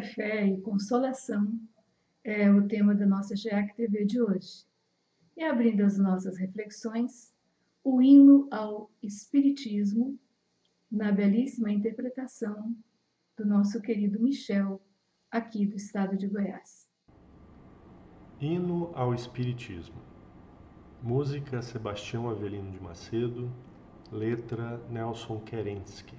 fé e consolação é o tema da nossa GEAC TV de hoje. E abrindo as nossas reflexões, o hino ao Espiritismo, na belíssima interpretação do nosso querido Michel, aqui do estado de Goiás. Hino ao Espiritismo. Música Sebastião Avelino de Macedo, letra Nelson Kerensky.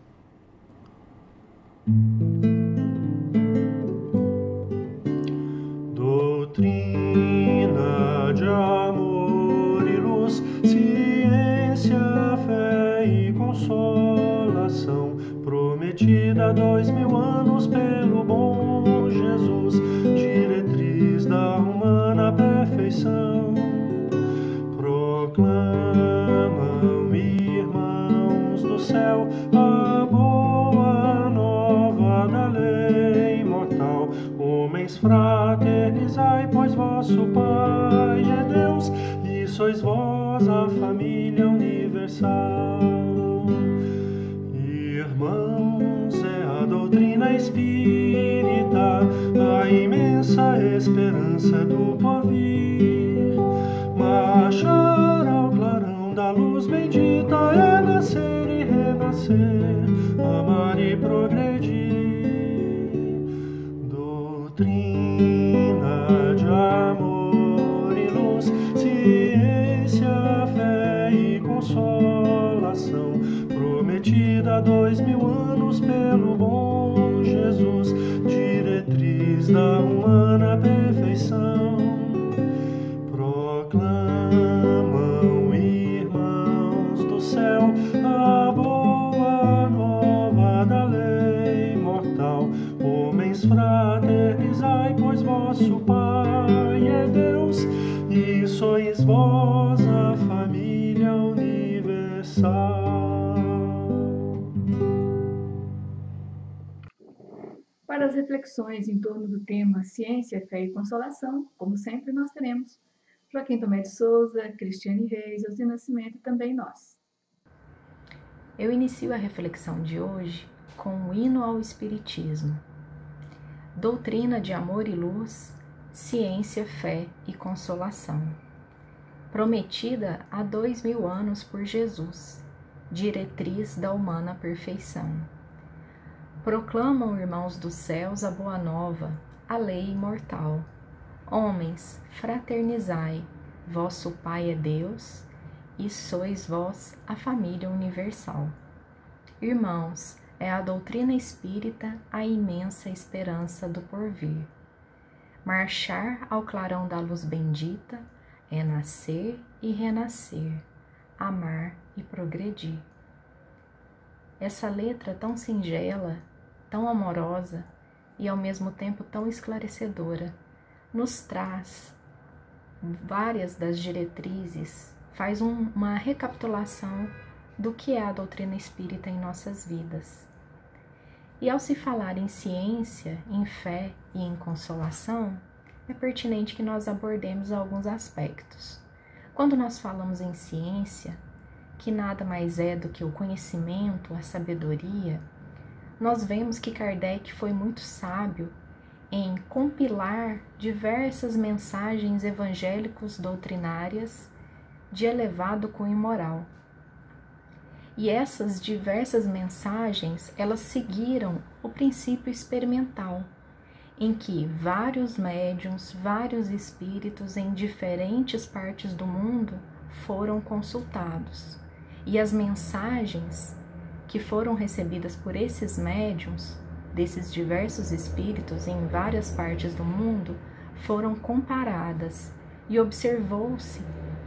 Doutrina de amor e luz, ciência, fé e consolação, prometida há 2000 anos pelo bom Jesus, diretriz da humana perfeição. Proclamam, irmãos do céu, a boa nova da lei mortal. Homens, fraternizai, pois vosso Pai é Deus, e sois vós a família universal. Irmãos, é a doutrina espírita, a imensa esperança do porvir. Marchar ao clarão da luz bendita é nascer e renascer, amar e progredir. Doutrina de amor e luz, ciência, fé e consolação, prometida há 2000 anos pelo bom Jesus, diretriz da humana perfeição. Proclamam, irmãos do céu, a boa nova da lei mortal. Homens, fraternizai, pois vosso Pai é Deus, e sois vós a família universal. Para as reflexões em torno do tema Ciência, Fé e Consolação, como sempre, nós teremos Joaquim Tomé de Souza, Cristiane Reis, Elzi Nascimento e também nós. Eu inicio a reflexão de hoje com o hino ao Espiritismo. Doutrina de amor e luz, ciência, fé e consolação. Prometida há 2000 anos por Jesus, diretriz da humana perfeição. Proclamam, irmãos dos céus, a boa nova, a lei imortal. Homens, fraternizai, vosso Pai é Deus, e sois vós a família universal. Irmãos, é a doutrina espírita a imensa esperança do porvir. Marchar ao clarão da luz bendita é nascer e renascer, amar e progredir. Essa letra tão singela, tão amorosa e ao mesmo tempo tão esclarecedora, nos traz várias das diretrizes, faz uma recapitulação do que é a doutrina espírita em nossas vidas. E ao se falar em ciência, em fé e em consolação, é pertinente que nós abordemos alguns aspectos. Quando nós falamos em ciência, que nada mais é do que o conhecimento, a sabedoria, nós vemos que Kardec foi muito sábio em compilar diversas mensagens evangélicos doutrinárias de elevado cunho moral. E essas diversas mensagens, elas seguiram o princípio experimental, em que vários médiuns, vários espíritos em diferentes partes do mundo foram consultados. E as mensagens que foram recebidas por esses médiuns, desses diversos espíritos em várias partes do mundo, foram comparadas e observou-se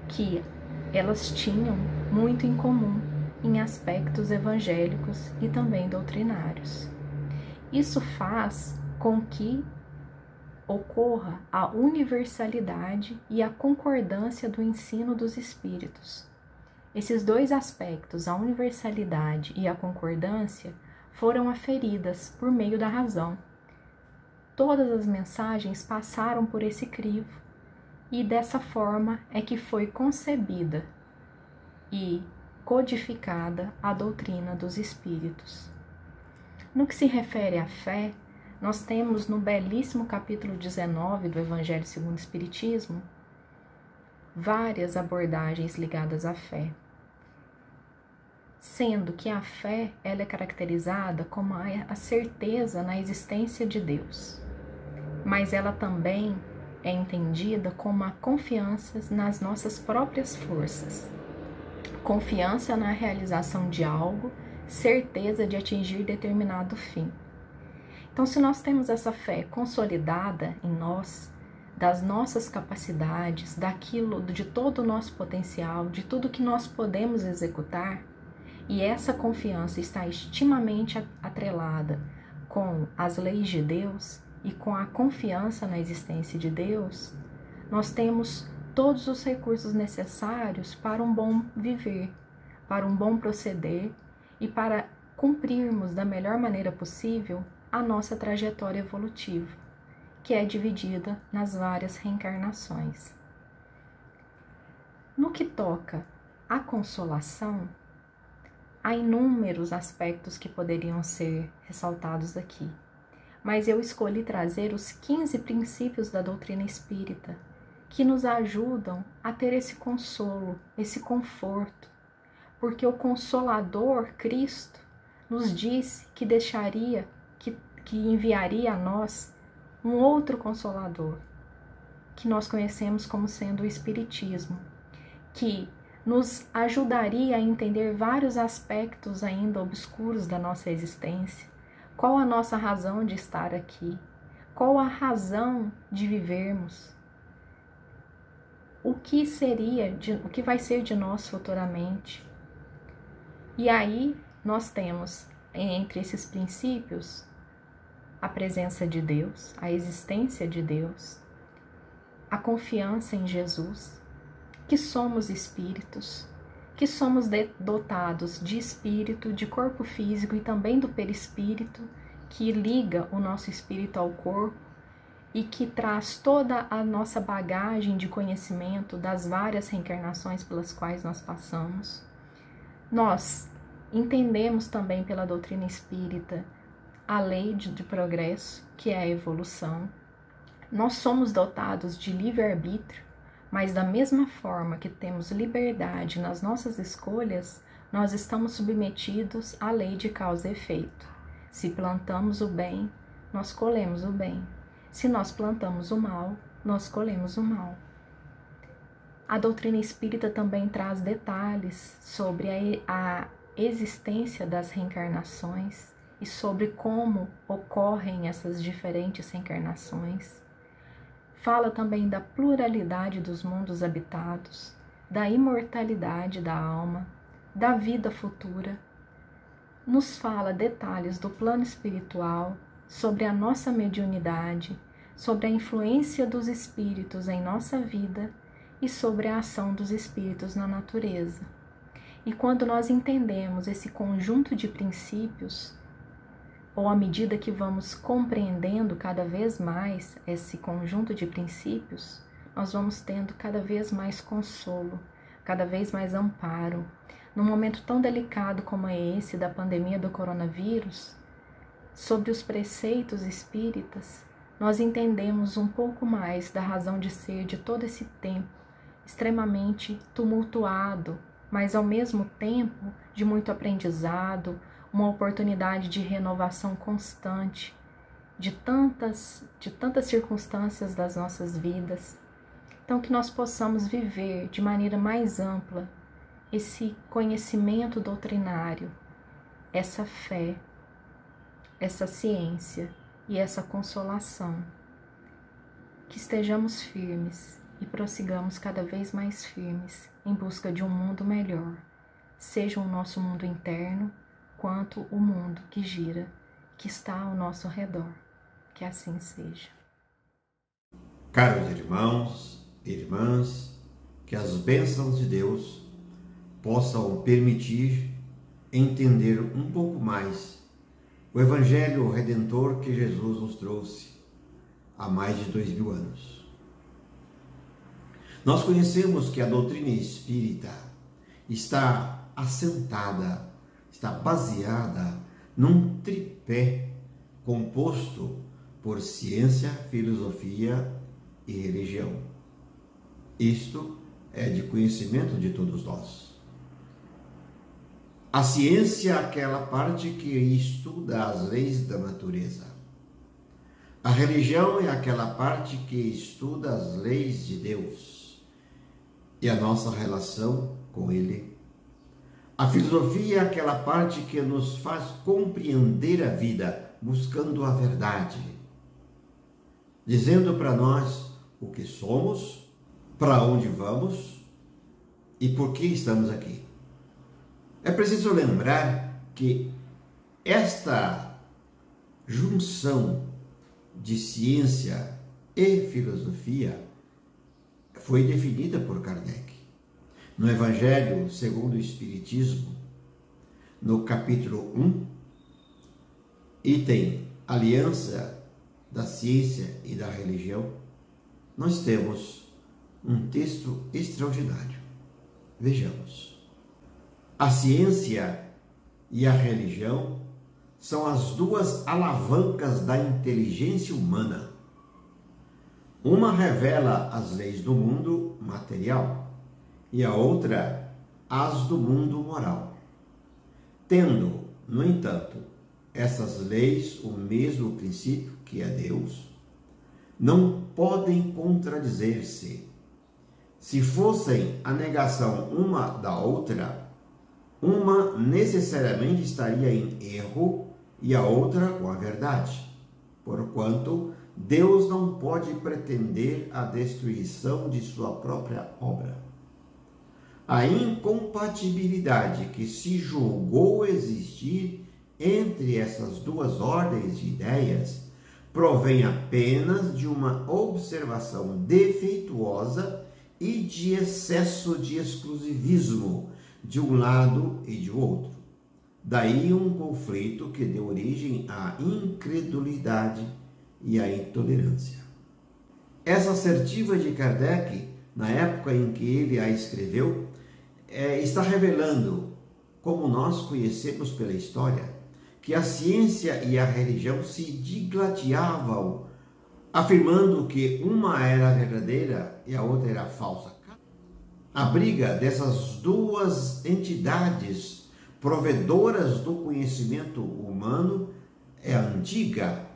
que elas tinham muito em comum em aspectos evangélicos e também doutrinários. Isso faz com que ocorra a universalidade e a concordância do ensino dos espíritos. Esses dois aspectos, a universalidade e a concordância, foram aferidas por meio da razão. Todas as mensagens passaram por esse crivo e dessa forma é que foi concebida e codificada a doutrina dos espíritos. No que se refere à fé, nós temos no belíssimo capítulo 19 do Evangelho segundo o Espiritismo várias abordagens ligadas à fé, sendo que a fé ela é caracterizada como a certeza na existência de Deus, mas ela também é entendida como a confiança nas nossas próprias forças, confiança na realização de algo, certeza de atingir determinado fim. Então, se nós temos essa fé consolidada em nós, das nossas capacidades, daquilo, de todo o nosso potencial, de tudo que nós podemos executar, e essa confiança está extremamente atrelada com as leis de Deus e com a confiança na existência de Deus, nós temos todos os recursos necessários para um bom viver, para um bom proceder e para cumprirmos da melhor maneira possível a nossa trajetória evolutiva, que é dividida nas várias reencarnações. No que toca à consolação, há inúmeros aspectos que poderiam ser ressaltados aqui, mas eu escolhi trazer os 15 princípios da doutrina espírita que nos ajudam a ter esse consolo, esse conforto, porque o Consolador, Cristo, nos disse que que enviaria a nós um outro Consolador, que nós conhecemos como sendo o Espiritismo, que nos ajudaria a entender vários aspectos ainda obscuros da nossa existência. Qual a nossa razão de estar aqui? Qual a razão de vivermos? O que vai ser de nós futuramente? E aí nós temos, entre esses princípios, a presença de Deus, a existência de Deus, a confiança em Jesus, que somos espíritos, que somos dotados de espírito, de corpo físico e também do perispírito, que liga o nosso espírito ao corpo e que traz toda a nossa bagagem de conhecimento das várias reencarnações pelas quais nós passamos. Nós entendemos também pela doutrina espírita a lei de progresso, que é a evolução. Nós somos dotados de livre-arbítrio, mas da mesma forma que temos liberdade nas nossas escolhas, nós estamos submetidos à lei de causa e efeito. Se plantamos o bem, nós colhemos o bem. Se nós plantamos o mal, nós colhemos o mal. A doutrina espírita também traz detalhes sobre a existência das reencarnações e sobre como ocorrem essas diferentes reencarnações. Fala também da pluralidade dos mundos habitados, da imortalidade da alma, da vida futura. Nos fala detalhes do plano espiritual, sobre a nossa mediunidade, sobre a influência dos espíritos em nossa vida e sobre a ação dos espíritos na natureza. E quando nós entendemos esse conjunto de princípios, ou à medida que vamos compreendendo cada vez mais esse conjunto de princípios, nós vamos tendo cada vez mais consolo, cada vez mais amparo. Num momento tão delicado como é esse da pandemia do coronavírus, sobre os preceitos espíritas, nós entendemos um pouco mais da razão de ser de todo esse tempo extremamente tumultuado, mas ao mesmo tempo de muito aprendizado, uma oportunidade de renovação constante de tantas circunstâncias das nossas vidas. Então, que nós possamos viver de maneira mais ampla esse conhecimento doutrinário, essa fé, essa ciência e essa consolação. Que estejamos firmes e prossigamos cada vez mais firmes em busca de um mundo melhor, seja o nosso mundo interno, quanto o mundo que gira, que está ao nosso redor. Que assim seja. Caros irmãos e irmãs, que as bênçãos de Deus possam permitir entender um pouco mais o Evangelho Redentor que Jesus nos trouxe há mais de 2000 anos. Nós conhecemos que a doutrina espírita está assentada, está baseada num tripé composto por ciência, filosofia e religião. Isto é de conhecimento de todos nós. A ciência é aquela parte que estuda as leis da natureza. A religião é aquela parte que estuda as leis de Deus e a nossa relação com Ele. A filosofia é aquela parte que nos faz compreender a vida, buscando a verdade, dizendo para nós o que somos, para onde vamos e por que estamos aqui. É preciso lembrar que esta junção de ciência e filosofia foi definida por Kardec. No Evangelho segundo o Espiritismo, no capítulo 1, item Aliança da Ciência e da Religião, nós temos um texto extraordinário. Vejamos. A ciência e a religião são as duas alavancas da inteligência humana. Uma revela as leis do mundo material e a outra as do mundo moral. Tendo, no entanto, essas leis o mesmo princípio, que é Deus, não podem contradizer-se. Se fossem a negação uma da outra, uma necessariamente estaria em erro e a outra com a verdade, porquanto Deus não pode pretender a destruição de sua própria obra. A incompatibilidade que se julgou existir entre essas duas ordens de ideias provém apenas de uma observação defeituosa e de excesso de exclusivismo de um lado e de outro. Daí um conflito que deu origem à incredulidade e à intolerância. Essa assertiva de Kardec, na época em que ele a escreveu, está revelando, como nós conhecemos pela história, que a ciência e a religião se digladiavam, afirmando que uma era verdadeira e a outra era falsa. A briga dessas duas entidades provedoras do conhecimento humano é antiga,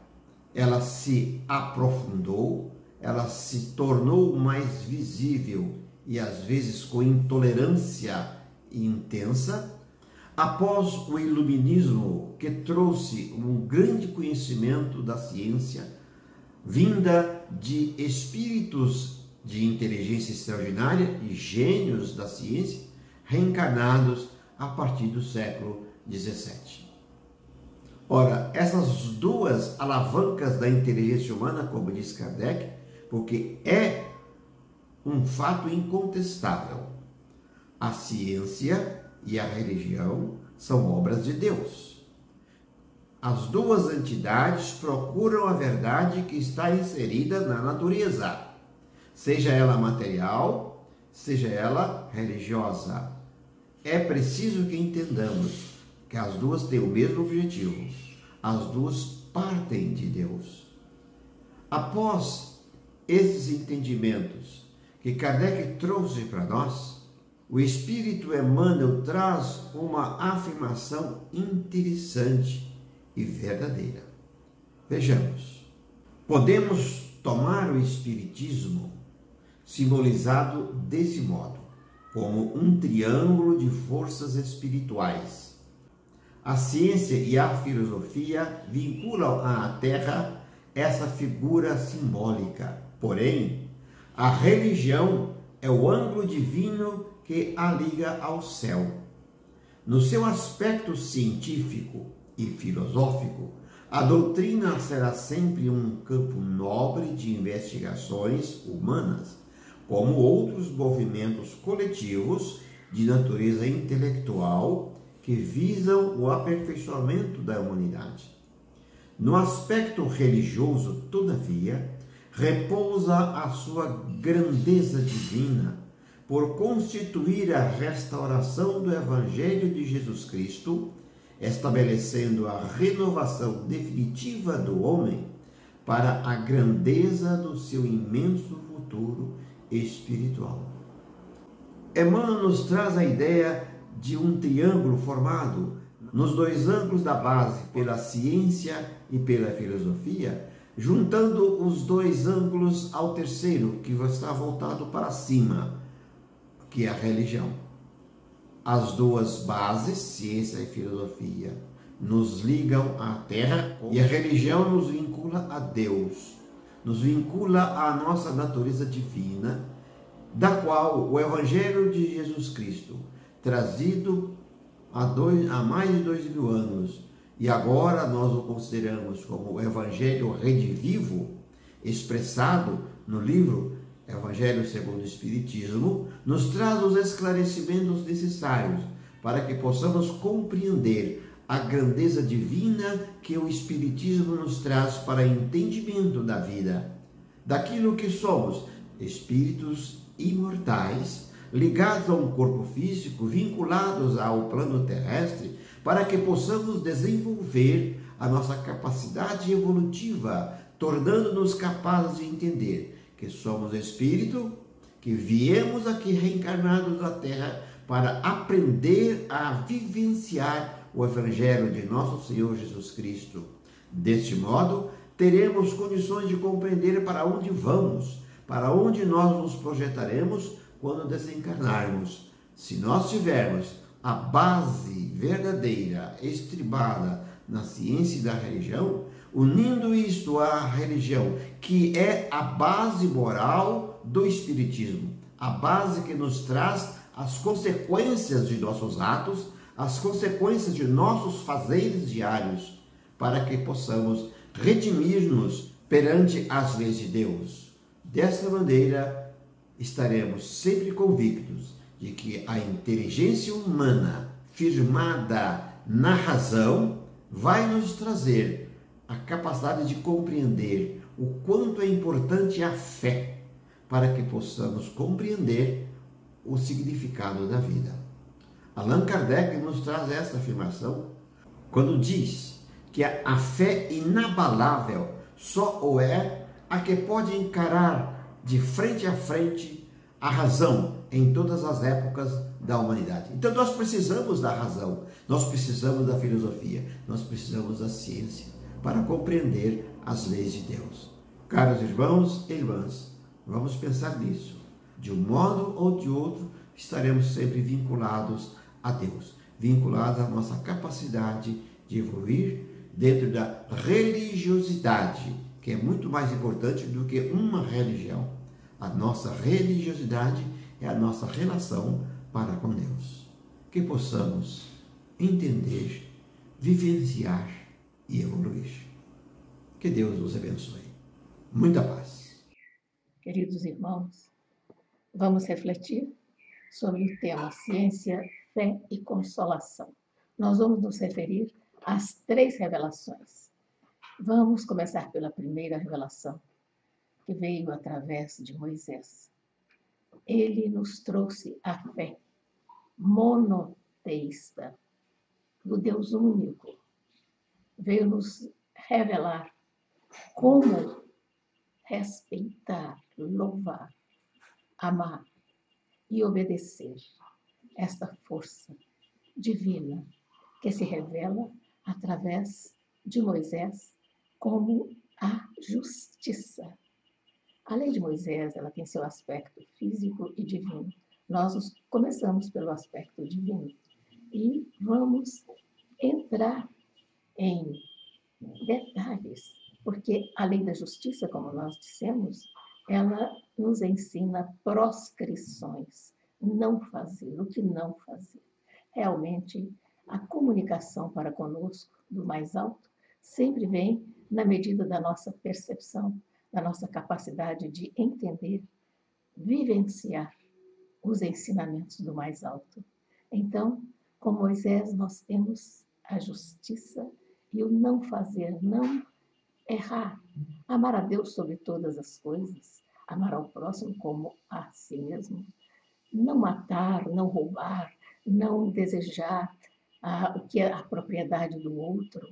ela se aprofundou, ela se tornou mais visível e às vezes com intolerância intensa, após o iluminismo, que trouxe um grande conhecimento da ciência, vinda de espíritos de inteligência extraordinária e gênios da ciência, reencarnados a partir do século XVII. Ora, essas duas alavancas da inteligência humana, como diz Kardec, porque é um fato incontestável, a ciência e a religião são obras de Deus. As duas entidades procuram a verdade que está inserida na natureza, seja ela material, seja ela religiosa. É preciso que entendamos que as duas têm o mesmo objetivo, as duas partem de Deus. Após esses entendimentos que Kardec trouxe para nós, o Espírito Emmanuel traz uma afirmação interessante e verdadeira. Vejamos, podemos tomar o Espiritismo simbolizado desse modo, como um triângulo de forças espirituais. A ciência e a filosofia vinculam à Terra essa figura simbólica, porém, a religião é o ângulo divino que a liga ao céu. No seu aspecto científico e filosófico, a doutrina será sempre um campo nobre de investigações humanas, como outros movimentos coletivos de natureza intelectual que visam o aperfeiçoamento da humanidade. No aspecto religioso, todavia, repousa a sua grandeza divina por constituir a restauração do Evangelho de Jesus Cristo, estabelecendo a renovação definitiva do homem para a grandeza do seu imenso futuro espiritual. Emmanuel nos traz a ideia de um triângulo formado nos dois ângulos da base, pela ciência e pela filosofia, juntando os dois ângulos ao terceiro, que está voltado para cima, que é a religião. As duas bases, ciência e filosofia, nos ligam à terra e a religião nos vincula a Deus, nos vincula à nossa natureza divina, da qual o Evangelho de Jesus Cristo, trazido há mais de 2000 anos, e agora nós o consideramos como o Evangelho redivivo, expressado no livro Evangelho segundo o Espiritismo, nos traz os esclarecimentos necessários para que possamos compreender a grandeza divina que o Espiritismo nos traz para entendimento da vida, daquilo que somos, espíritos imortais, ligados a um corpo físico, vinculados ao plano terrestre, para que possamos desenvolver a nossa capacidade evolutiva, tornando-nos capazes de entender que somos espírito, que viemos aqui reencarnados na Terra para aprender a vivenciar o Evangelho de nosso Senhor Jesus Cristo. Deste modo, teremos condições de compreender para onde vamos, para onde nós nos projetaremos quando desencarnarmos. Se nós tivermos a base verdadeira, estribada na ciência e da religião, unindo isto à religião, que é a base moral do Espiritismo, a base que nos traz as consequências de nossos atos, as consequências de nossos fazeres diários, para que possamos redimir-nos perante as leis de Deus. Dessa maneira, estaremos sempre convictos de que a inteligência humana firmada na razão vai nos trazer a capacidade de compreender o quanto é importante a fé para que possamos compreender o significado da vida. Allan Kardec nos traz essa afirmação quando diz que a fé inabalável só o é a que pode encarar de frente a frente a razão em todas as épocas da humanidade. Então nós precisamos da razão, nós precisamos da filosofia, nós precisamos da ciência para compreender as leis de Deus. Caros irmãos e irmãs, vamos pensar nisso. De um modo ou de outro, estaremos sempre vinculados a Deus, vinculados à nossa capacidade de evoluir dentro da religiosidade, que é muito mais importante do que uma religião. A nossa religiosidade é a nossa relação para com Deus. Que possamos entender, vivenciar e evoluir. Que Deus nos abençoe. Muita paz. Queridos irmãos, vamos refletir sobre o tema ciência, fé e consolação. Nós vamos nos referir às 3 revelações. Vamos começar pela primeira revelação, que veio através de Moisés. Ele nos trouxe a fé monoteísta do Deus único. Veio nos revelar como respeitar, louvar, amar e obedecer esta força divina que se revela através de Moisés como a justiça. A lei de Moisés, ela tem seu aspecto físico e divino. Nós começamos pelo aspecto divino e vamos entrar em detalhes, porque a lei da justiça, como nós dissemos, ela nos ensina proscrições, não fazer, o que não fazer. Realmente, a comunicação para conosco do mais alto sempre vem na medida da nossa percepção, da nossa capacidade de entender, vivenciar os ensinamentos do mais alto. Então, com Moisés, nós temos a justiça e o não fazer, não errar, amar a Deus sobre todas as coisas, amar ao próximo como a si mesmo, não matar, não roubar, não desejar o que é a propriedade do outro,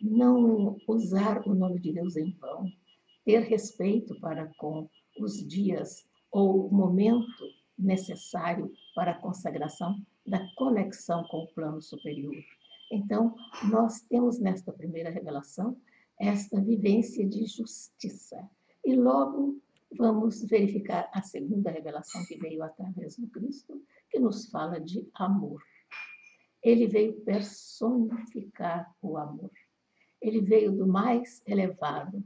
não usar o nome de Deus em vão, ter respeito para com os dias ou o momento necessário para a consagração da conexão com o plano superior. Então, nós temos nesta primeira revelação esta vivência de justiça. E logo vamos verificar a segunda revelação que veio através do Cristo, que nos fala de amor. Ele veio personificar o amor. Ele veio do mais elevado,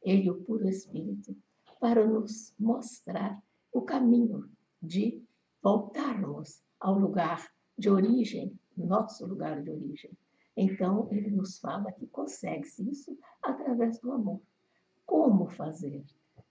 ele, o puro Espírito, para nos mostrar o caminho de voltarmos ao lugar de origem, nosso lugar de origem. Então, ele nos fala que consegue-se isso através do amor. Como fazer?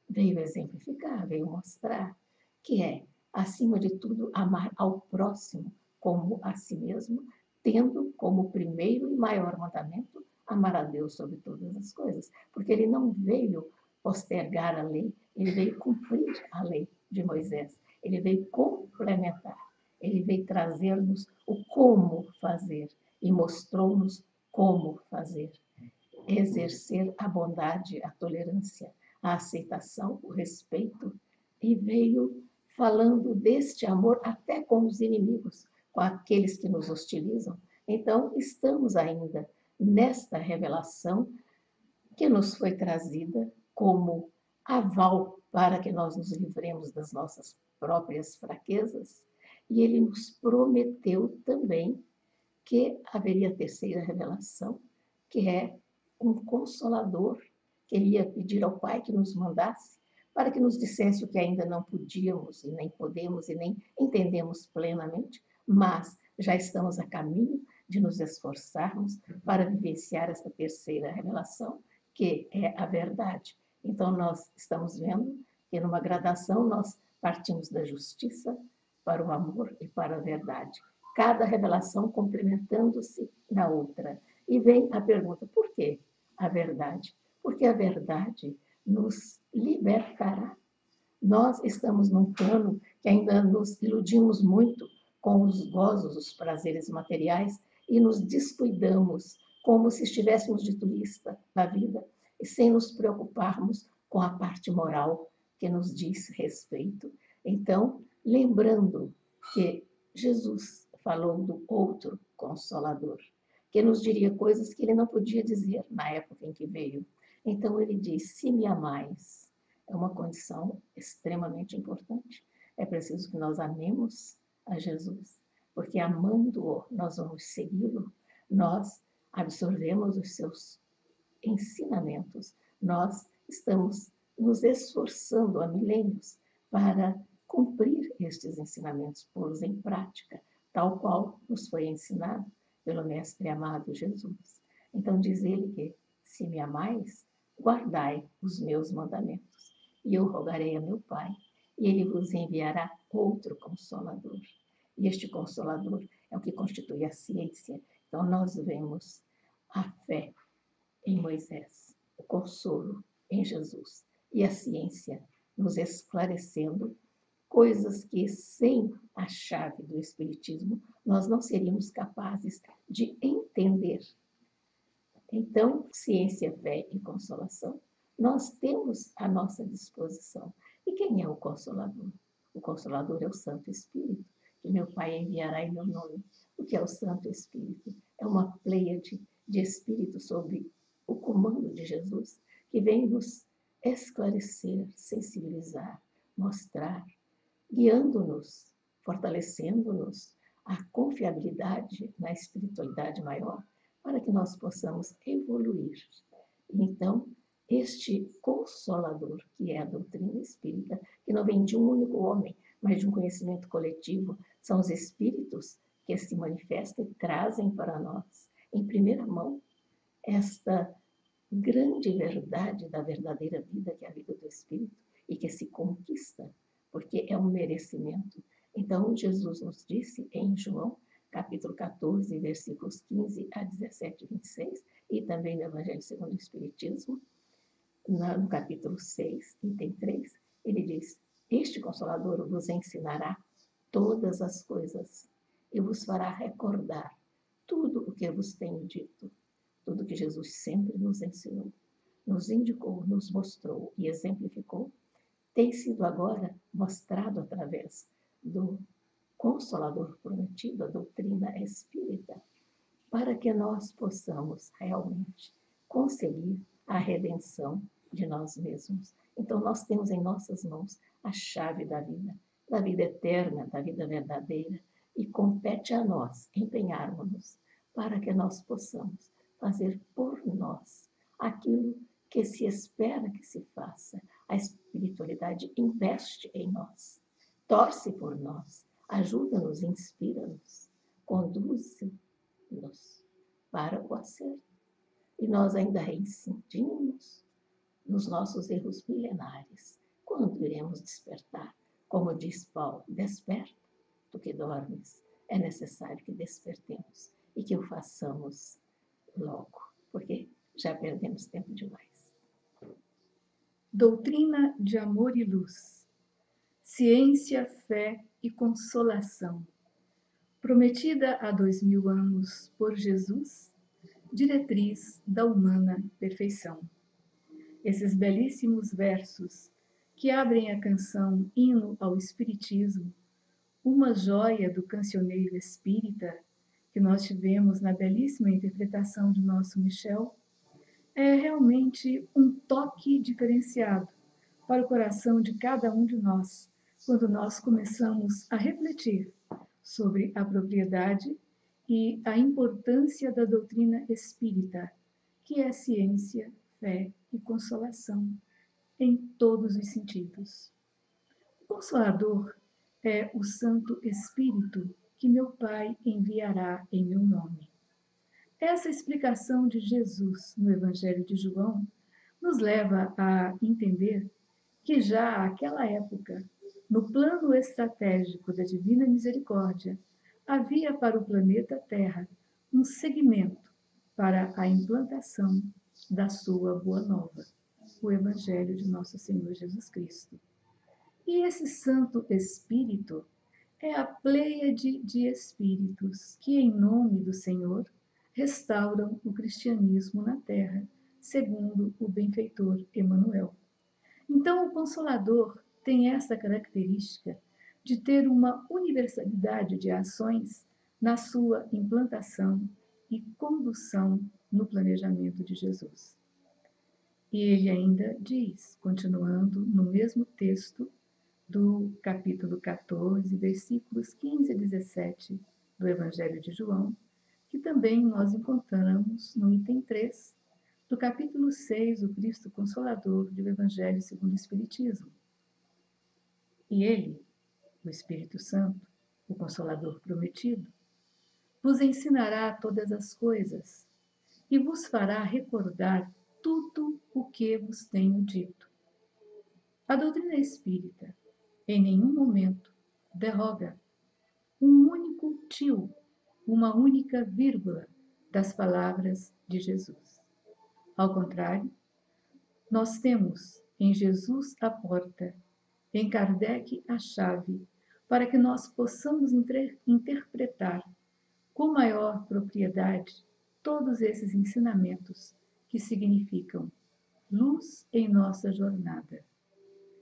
Veio exemplificar, veio mostrar que é, acima de tudo, amar ao próximo como a si mesmo, tendo como primeiro e maior mandamento amar a Deus sobre todas as coisas, porque ele não veio postergar a lei, ele veio cumprir a lei de Moisés, ele veio complementar, ele veio trazer-nos o como fazer e mostrou-nos como fazer. Exercer a bondade, a tolerância, a aceitação, o respeito, e veio falando deste amor até com os inimigos, com aqueles que nos hostilizam. Então, estamos ainda nesta revelação que nos foi trazida como aval para que nós nos livremos das nossas próprias fraquezas, e ele nos prometeu também que haveria a terceira revelação, que é um consolador, que ele ia pedir ao Pai que nos mandasse, para que nos dissesse o que ainda não podíamos, e nem podemos, e nem entendemos plenamente, mas já estamos a caminho de nos esforçarmos para vivenciar esta terceira revelação, que é a verdade. Então, nós estamos vendo que numa gradação nós partimos da justiça para o amor e para a verdade. Cada revelação complementando-se na outra. E vem a pergunta, por que a verdade? Porque a verdade nos libertará. Nós estamos num plano que ainda nos iludimos muito com os gozos, os prazeres materiais, e nos descuidamos como se estivéssemos de turista na vida, e sem nos preocuparmos com a parte moral que nos diz respeito. Então, lembrando que Jesus falou do outro Consolador, que nos diria coisas que ele não podia dizer na época em que veio. Então ele diz, se me amais, é uma condição extremamente importante. É preciso que nós amemos a Jesus, porque amando-o, nós vamos segui-lo, nós absorvemos os seus ensinamentos, nós estamos nos esforçando há milênios para cumprir estes ensinamentos, pô-los em prática, tal qual nos foi ensinado pelo Mestre amado Jesus. Então diz ele que, se me amais, guardai os meus mandamentos, e eu rogarei a meu Pai, e ele vos enviará outro Consolador. E este Consolador é o que constitui a ciência. Então nós vemos a fé em Moisés, o consolo em Jesus, e a ciência nos esclarecendo coisas que, sem a chave do Espiritismo, nós não seríamos capazes de entender. Então, ciência, fé e consolação, nós temos à nossa disposição. E quem é o Consolador? O Consolador é o Santo Espírito, que meu Pai enviará em meu nome. O que é o Santo Espírito? É uma pleiade de espíritos sob o comando de Jesus, que vem nos esclarecer, sensibilizar, mostrar, guiando-nos, fortalecendo-nos a confiabilidade na espiritualidade maior, para que nós possamos evoluir. Então, este Consolador, que é a doutrina espírita, que não vem de um único homem, mas de um conhecimento coletivo, são os espíritos que se manifestam e trazem para nós, em primeira mão, esta grande verdade da verdadeira vida, que é a vida do Espírito, e que se conquista, porque é um merecimento. Então, Jesus nos disse em João, capítulo 14, versículos 15 a 17 e 26, e também no Evangelho segundo o Espiritismo, no capítulo 6, item 3, ele diz, este Consolador vos ensinará todas as coisas e vos fará recordar tudo o que eu vos tenho dito. Tudo que Jesus sempre nos ensinou, nos indicou, nos mostrou e exemplificou, tem sido agora mostrado através do Consolador prometido, a doutrina espírita, para que nós possamos realmente conseguir a redenção de nós mesmos. Então, nós temos em nossas mãos a chave da vida eterna, da vida verdadeira, e compete a nós empenharmos-nos para que nós possamos fazer por nós aquilo que se espera que se faça. A espiritualidade investe em nós, torce por nós, ajuda-nos, inspira-nos, conduz-nos para o acerto. E nós ainda reincidimos nos nossos erros milenares. Quando iremos despertar? Como diz Paulo, desperta, tu que dormes. É necessário que despertemos e que o façamos logo, porque já perdemos tempo demais. Doutrina de amor e luz, ciência, fé e consolação, prometida há 2000 anos por Jesus, diretriz da humana perfeição. Esses belíssimos versos que abrem a canção Hino ao Espiritismo, uma joia do cancioneiro espírita que nós tivemos na belíssima interpretação de nosso Michel, é realmente um toque diferenciado para o coração de cada um de nós, quando nós começamos a refletir sobre a propriedade e a importância da doutrina espírita, que é ciência, fé e consolação, em todos os sentidos. O Consolador é o Santo Espírito que meu Pai enviará em meu nome. Essa explicação de Jesus no Evangelho de João nos leva a entender que já àquela época, no plano estratégico da Divina Misericórdia, havia para o planeta Terra um segmento para a implantação da sua Boa Nova, o Evangelho de Nosso Senhor Jesus Cristo. E esse Santo Espírito é a pleiade de espíritos que, em nome do Senhor, restauram o cristianismo na Terra, segundo o benfeitor Emmanuel. Então, o Consolador tem essa característica de ter uma universalidade de ações na sua implantação e condução no planejamento de Jesus. E ele ainda diz, continuando no mesmo texto do capítulo 14, versículos 15 a 17 do Evangelho de João, que também nós encontramos no item 3 do capítulo 6, o Cristo Consolador do Evangelho segundo o Espiritismo. E ele, o Espírito Santo, o Consolador prometido, vos ensinará todas as coisas e vos fará recordar tudo o que vos tenho dito. A doutrina espírita, em nenhum momento, derroga um único tio, uma única vírgula das palavras de Jesus. Ao contrário, nós temos em Jesus a porta, em Kardec a chave, para que nós possamos interpretar com maior propriedade todos esses ensinamentos que significam luz em nossa jornada,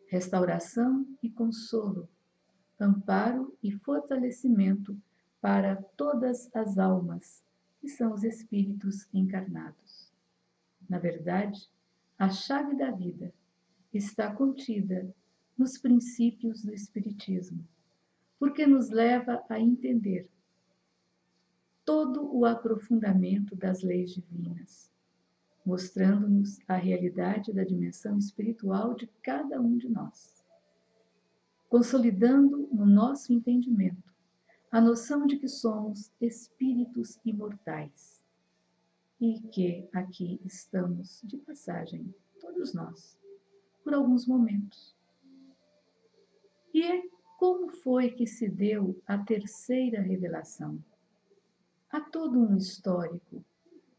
restauração e consolo, amparo e fortalecimento para todas as almas, que são os espíritos encarnados. Na verdade, a chave da vida está contida nos princípios do Espiritismo, porque nos leva a entender todo o aprofundamento das leis divinas, mostrando-nos a realidade da dimensão espiritual de cada um de nós, consolidando no nosso entendimento a noção de que somos espíritos imortais e que aqui estamos de passagem, todos nós, por alguns momentos. E como foi que se deu a terceira revelação? Há todo um histórico,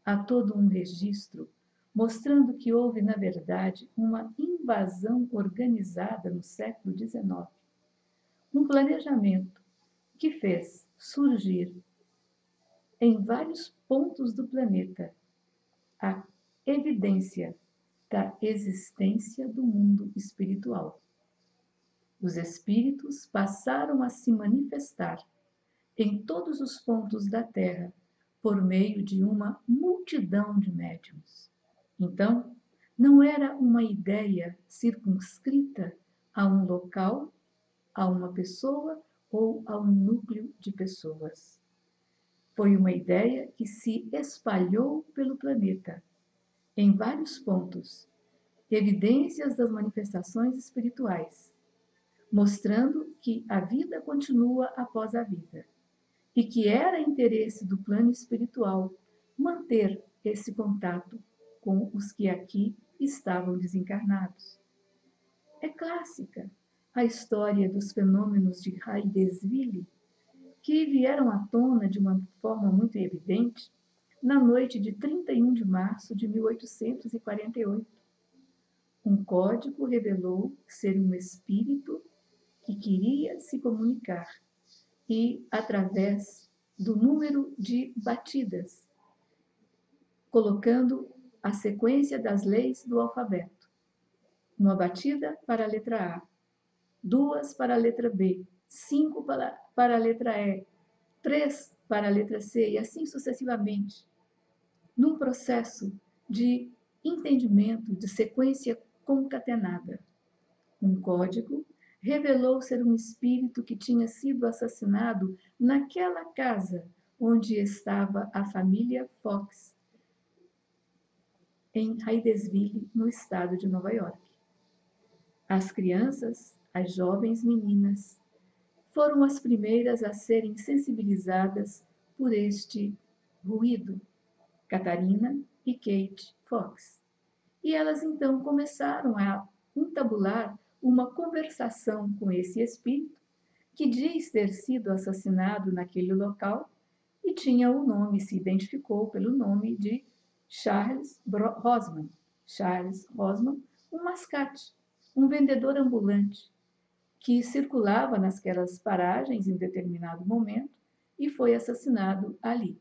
há todo um registro, mostrando que houve, na verdade, uma invasão organizada no século XIX, um planejamento que fez surgir em vários pontos do planeta a evidência da existência do mundo espiritual. Os espíritos passaram a se manifestar em todos os pontos da Terra por meio de uma multidão de médiuns. Então, não era uma ideia circunscrita a um local, a uma pessoa ou a um núcleo de pessoas. Foi uma ideia que se espalhou pelo planeta, em vários pontos, evidências das manifestações espirituais, mostrando que a vida continua após a vida e que era interesse do plano espiritual manter esse contato com os que aqui estavam desencarnados. É clássica a história dos fenômenos de Hydesville, que vieram à tona de uma forma muito evidente na noite de 31 de março de 1848. Um código revelou ser um espírito que queria se comunicar e, através do número de batidas, colocando a sequência das leis do alfabeto. Uma batida para a letra A, 2 para a letra B, 5 para a letra E, 3 para a letra C e assim sucessivamente, num processo de entendimento de sequência concatenada. Um código revelou ser um espírito que tinha sido assassinado naquela casa onde estava a família Fox, em Hydesville, no estado de Nova York. As crianças, as jovens meninas, foram as primeiras a serem sensibilizadas por este ruído, Catarina e Kate Fox. E elas então começaram a entabular uma conversação com esse espírito, que diz ter sido assassinado naquele local e tinha o nome, se identificou pelo nome de Charles Rosman. Charles Rosman, um mascate, um vendedor ambulante, que circulava nasquelas paragens em determinado momento e foi assassinado ali.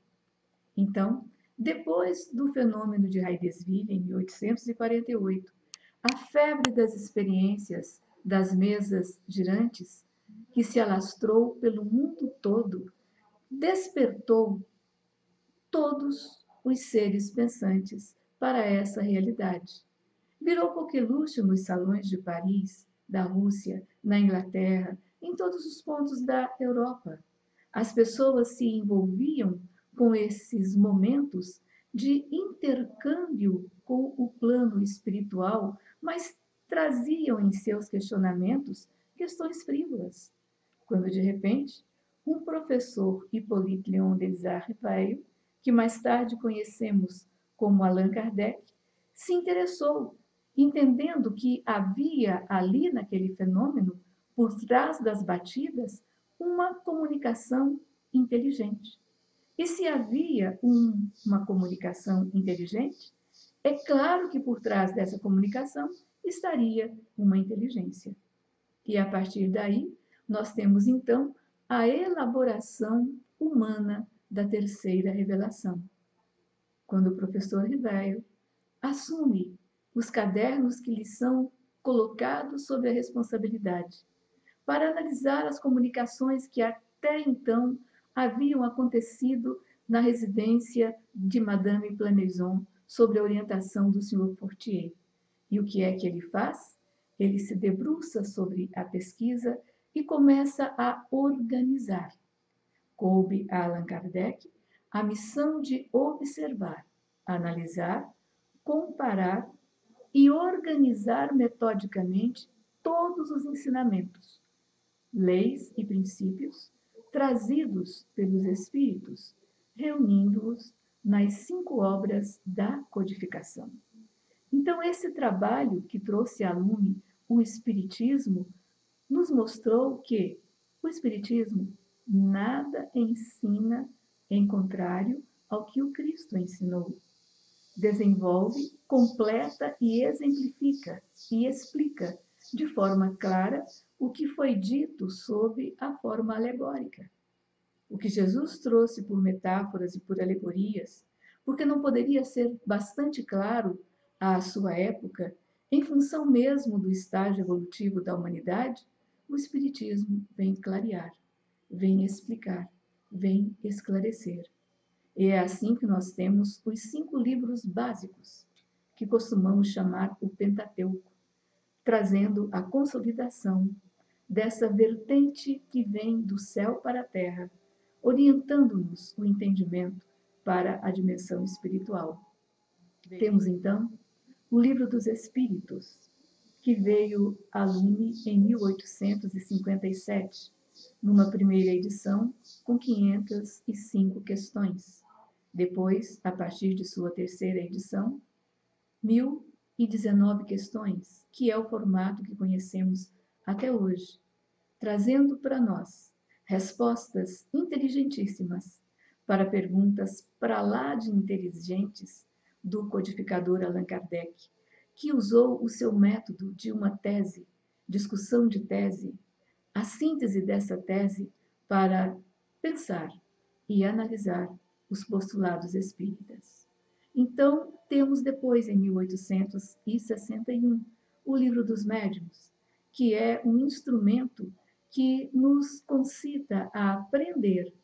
Então, depois do fenômeno de Hydesville, em 1848, a febre das experiências das mesas girantes, que se alastrou pelo mundo todo, despertou todos os seres pensantes para essa realidade. Virou coqueluche nos salões de Paris, da Rússia, na Inglaterra, em todos os pontos da Europa. As pessoas se envolviam com esses momentos de intercâmbio com o plano espiritual, mas traziam em seus questionamentos questões frívolas. Quando, de repente, um professor, Hippolyte Léon Delisle Rivail, que mais tarde conhecemos como Allan Kardec, se interessou, entendendo que havia ali naquele fenômeno, por trás das batidas, uma comunicação inteligente. E se havia uma comunicação inteligente, é claro que por trás dessa comunicação estaria uma inteligência. E a partir daí, nós temos então a elaboração humana da terceira revelação. Quando o professor Rivail assume os cadernos que lhe são colocados sob a responsabilidade, para analisar as comunicações que até então haviam acontecido na residência de Madame Planeison, sob a orientação do Sr. Fortier. E o que é que ele faz? Ele se debruça sobre a pesquisa e começa a organizar. Coube a Allan Kardec a missão de observar, analisar, comparar e organizar metodicamente todos os ensinamentos, leis e princípios trazidos pelos Espíritos, reunindo-os nas 5 obras da codificação. Então, esse trabalho que trouxe à lume o Espiritismo nos mostrou que o Espiritismo nada ensina em contrário ao que o Cristo ensinou. Desenvolve, completa e exemplifica e explica de forma clara o que foi dito sob a forma alegórica. O que Jesus trouxe por metáforas e por alegorias, porque não poderia ser bastante claro à sua época, em função mesmo do estágio evolutivo da humanidade, o Espiritismo vem clarear, vem explicar, vem esclarecer. E é assim que nós temos os 5 livros básicos, que costumamos chamar o Pentateuco, trazendo a consolidação dessa vertente que vem do céu para a terra, orientando-nos o entendimento para a dimensão espiritual. Temos então o Livro dos Espíritos, que veio a lume em 1857, numa primeira edição com 505 questões. Depois, a partir de sua terceira edição, 1019 questões, que é o formato que conhecemos até hoje, trazendo para nós respostas inteligentíssimas para perguntas para lá de inteligentes do codificador Allan Kardec, que usou o seu método de uma tese, discussão de tese, a síntese dessa tese para pensar e analisar os postulados espíritas. Então, temos depois, em 1861, o Livro dos Médiuns, que é um instrumento que nos concita a aprender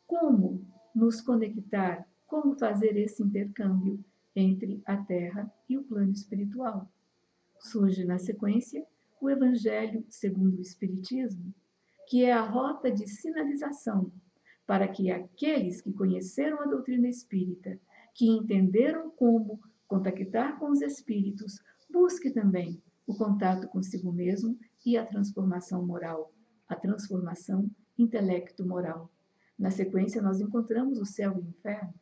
como nos conectar, como fazer esse intercâmbio entre a Terra e o plano espiritual. Surge na sequência o Evangelho segundo o Espiritismo, que é a rota de sinalização para que aqueles que conheceram a doutrina espírita, que entenderam como contactar com os espíritos, busque também o contato consigo mesmo e a transformação moral, a transformação intelecto-moral. Na sequência, nós encontramos o céu e o inferno,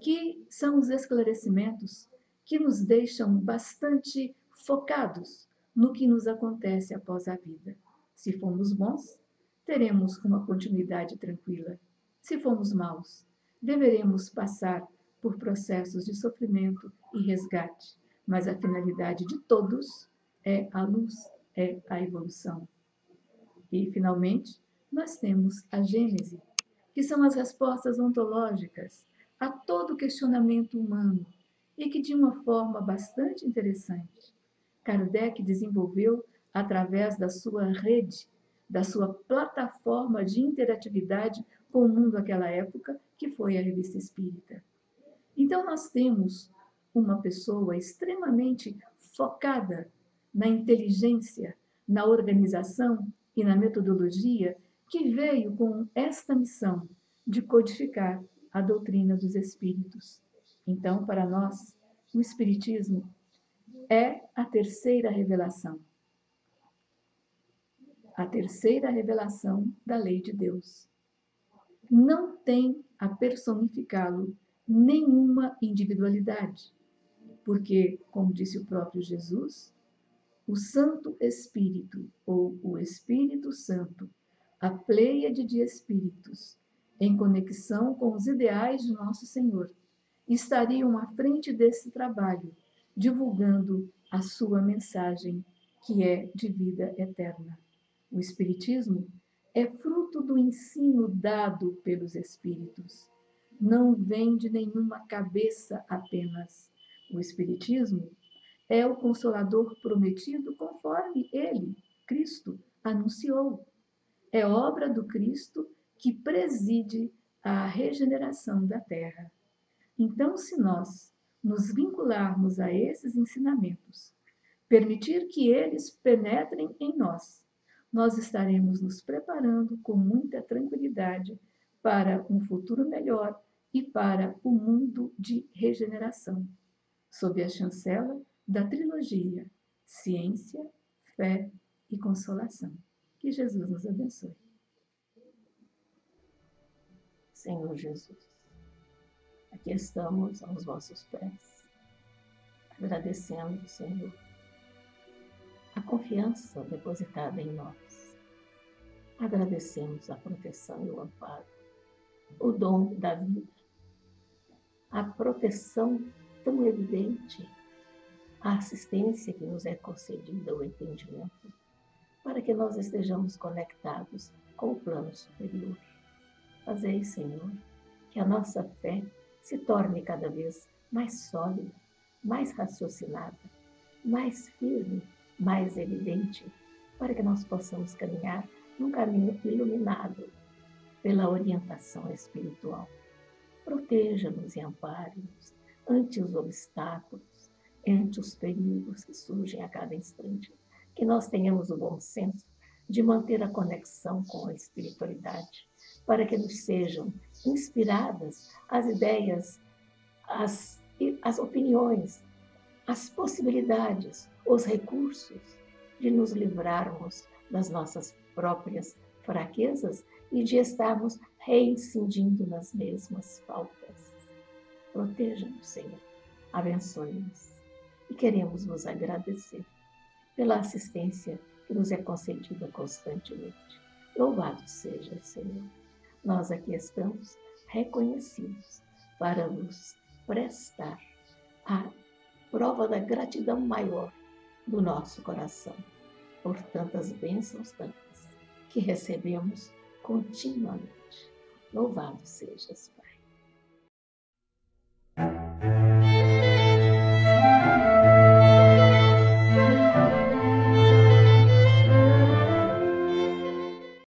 que são os esclarecimentos que nos deixam bastante focados no que nos acontece após a vida. Se formos bons, teremos uma continuidade tranquila. Se formos maus, deveremos passar por processos de sofrimento e resgate, mas a finalidade de todos é a luz, é a evolução. E, finalmente, nós temos a Gênese, que são as respostas ontológicas a todo questionamento humano e que, de uma forma bastante interessante, Kardec desenvolveu através da sua rede, da sua plataforma de interatividade com o mundo daquela época, que foi a Revista Espírita. Então, nós temos uma pessoa extremamente focada na inteligência, na organização e na metodologia, que veio com esta missão de codificar a doutrina dos espíritos. Então, para nós, o Espiritismo é a terceira revelação. A terceira revelação da lei de Deus. Não tem a personificá-lo nenhuma individualidade, porque, como disse o próprio Jesus, o Santo Espírito, ou o Espírito Santo, a pleiade de espíritos, em conexão com os ideais de Nosso Senhor, estariam à frente desse trabalho, divulgando a sua mensagem, que é de vida eterna. O Espiritismo é fruto do ensino dado pelos Espíritos. Não vem de nenhuma cabeça apenas. O Espiritismo é o Consolador prometido conforme ele, Cristo, anunciou. É obra do Cristo que preside a regeneração da Terra. Então, se nós nos vincularmos a esses ensinamentos, permitir que eles penetrem em nós, nós estaremos nos preparando com muita tranquilidade para um futuro melhor e para o mundo de regeneração, sob a chancela da trilogia Ciência, Fé e Consolação. Que Jesus nos abençoe. Senhor Jesus, aqui estamos aos vossos pés, agradecendo, Senhor, a confiança depositada em nós. Agradecemos a proteção e o amparo, o dom da vida, a proteção tão evidente, a assistência que nos é concedida, o entendimento, para que nós estejamos conectados com o plano superior. Fazei, Senhor, que a nossa fé se torne cada vez mais sólida, mais raciocinada, mais firme, mais evidente, para que nós possamos caminhar num caminho iluminado pela orientação espiritual. Proteja-nos e ampare-nos ante os obstáculos, ante os perigos que surgem a cada instante. Que nós tenhamos o bom senso de manter a conexão com a espiritualidade, para que nos sejam inspiradas as ideias, as opiniões, as possibilidades, os recursos de nos livrarmos das nossas próprias fraquezas e de estarmos reincidindo nas mesmas faltas. Proteja-nos, Senhor, abençoe-nos e queremos vos agradecer pela assistência que nos é concedida constantemente. Louvado seja, Senhor. Nós aqui estamos reconhecidos para vos prestar a prova da gratidão maior do nosso coração por tantas bênçãos tantas que recebemos continuamente. Louvado sejas, Pai.